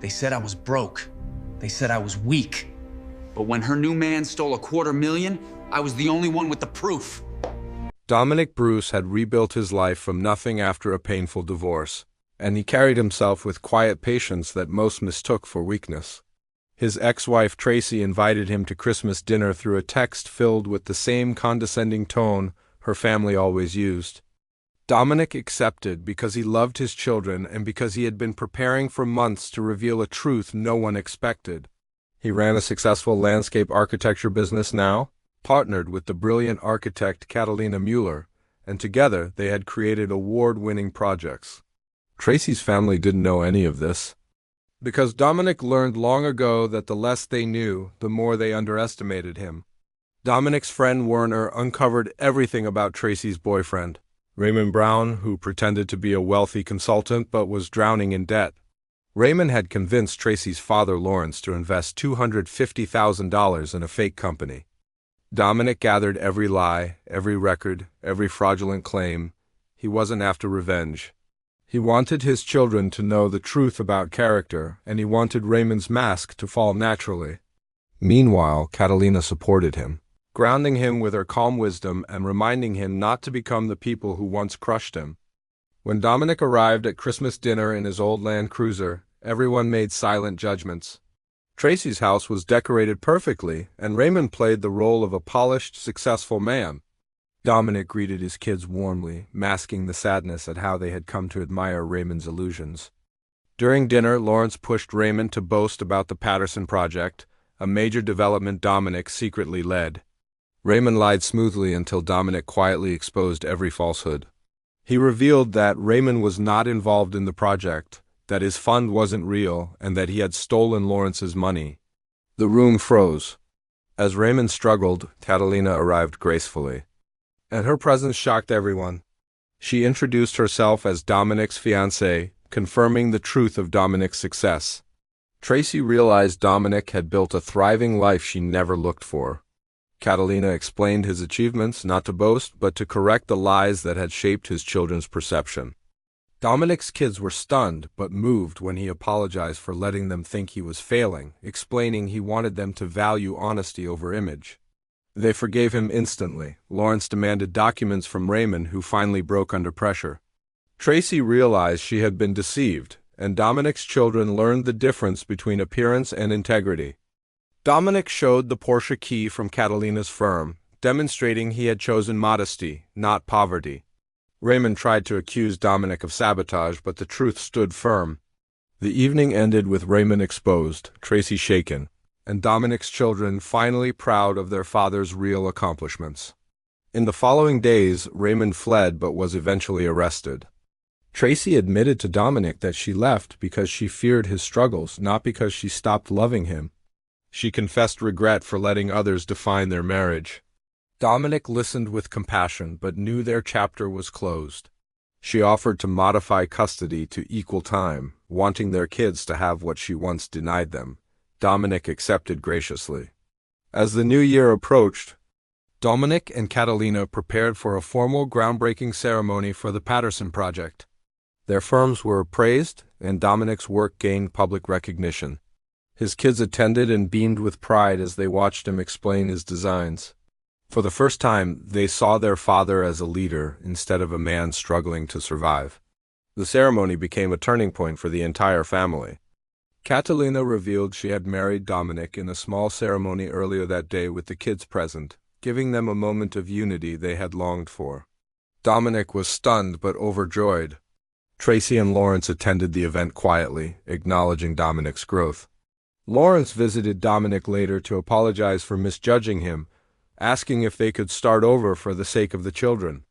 They said I was broke. They said I was weak. But when her new man stole $250,000, I was the only one with the proof. Dominic Bruce had rebuilt his life from nothing after a painful divorce, and he carried himself with quiet patience that most mistook for weakness. His ex-wife Tracy invited him to Christmas dinner through a text filled with the same condescending tone her family always used. Dominic accepted because he loved his children and because he had been preparing for months to reveal a truth no one expected. He ran a successful landscape architecture business now, partnered with the brilliant architect Catalina Mueller, and together they had created award-winning projects. Tracy's family didn't know any of this, because Dominic learned long ago that the less they knew, the more they underestimated him. Dominic's friend Werner uncovered everything about Tracy's boyfriend, Raymond Brown, who pretended to be a wealthy consultant but was drowning in debt. Raymond had convinced Tracy's father Lawrence to invest $250,000 in a fake company. Dominic gathered every lie, every record, every fraudulent claim. He wasn't after revenge. He wanted his children to know the truth about character, and he wanted Raymond's mask to fall naturally. Meanwhile, Catalina supported him, grounding him with her calm wisdom and reminding him not to become the people who once crushed him. When Dominic arrived at Christmas dinner in his old Land Cruiser, everyone made silent judgments. Tracy's house was decorated perfectly, and Raymond played the role of a polished, successful man. Dominic greeted his kids warmly, masking the sadness at how they had come to admire Raymond's illusions. During dinner, Lawrence pushed Raymond to boast about the Patterson project, a major development Dominic secretly led. Raymond lied smoothly until Dominic quietly exposed every falsehood. He revealed that Raymond was not involved in the project, that his fund wasn't real, and that he had stolen Lawrence's money. The room froze. As Raymond struggled, Catalina arrived gracefully, and her presence shocked everyone. She introduced herself as Dominic's fiancée, confirming the truth of Dominic's success. Tracy realized Dominic had built a thriving life she never looked for. Catalina explained his achievements not to boast, but to correct the lies that had shaped his children's perception. Dominic's kids were stunned but moved when he apologized for letting them think he was failing, explaining he wanted them to value honesty over image. They forgave him instantly. Lawrence demanded documents from Raymond, who finally broke under pressure. Tracy realized she had been deceived, and Dominic's children learned the difference between appearance and integrity. Dominic showed the Porsche key from Catalina's firm, demonstrating he had chosen modesty, not poverty. Raymond tried to accuse Dominic of sabotage, but the truth stood firm. The evening ended with Raymond exposed, Tracy shaken, and Dominic's children finally proud of their father's real accomplishments. In the following days, Raymond fled but was eventually arrested. Tracy admitted to Dominic that she left because she feared his struggles, not because she stopped loving him. She confessed regret for letting others define their marriage. Dominic listened with compassion but knew their chapter was closed. She offered to modify custody to equal time, wanting their kids to have what she once denied them. Dominic accepted graciously. As the new year approached, Dominic and Catalina prepared for a formal groundbreaking ceremony for the Patterson project. Their firms were praised, and Dominic's work gained public recognition. His kids attended and beamed with pride as they watched him explain his designs. For the first time, they saw their father as a leader instead of a man struggling to survive. The ceremony became a turning point for the entire family. Catalina revealed she had married Dominic in a small ceremony earlier that day with the kids present, giving them a moment of unity they had longed for. Dominic was stunned but overjoyed. Tracy and Lawrence attended the event quietly, acknowledging Dominic's growth. Lawrence visited Dominic later to apologize for misjudging him, asking if they could start over for the sake of the children.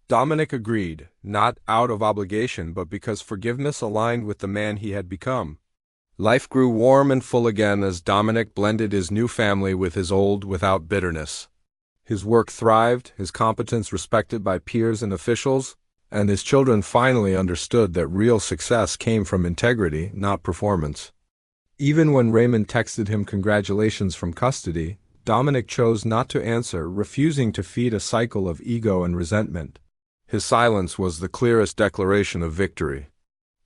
Dominic agreed, not out of obligation but because forgiveness aligned with the man he had become. Life grew warm and full again as Dominic blended his new family with his old without bitterness. His work thrived, his competence respected by peers and officials, and his children finally understood that real success came from integrity, not performance. Even when Raymond texted him congratulations from custody, Dominic chose not to answer, refusing to feed a cycle of ego and resentment. His silence was the clearest declaration of victory.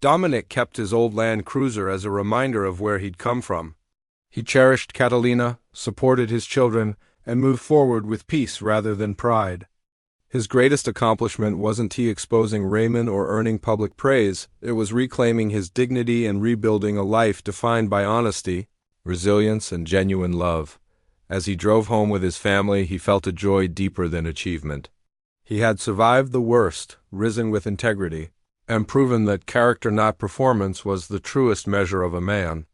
Dominic kept his old Land Cruiser as a reminder of where he'd come from. He cherished Catalina, supported his children, and moved forward with peace rather than pride. His greatest accomplishment wasn't he exposing Raymond or earning public praise, it was reclaiming his dignity and rebuilding a life defined by honesty, resilience, and genuine love. As he drove home with his family, he felt a joy deeper than achievement. He had survived the worst, risen with integrity, and proven that character not performance was the truest measure of a man.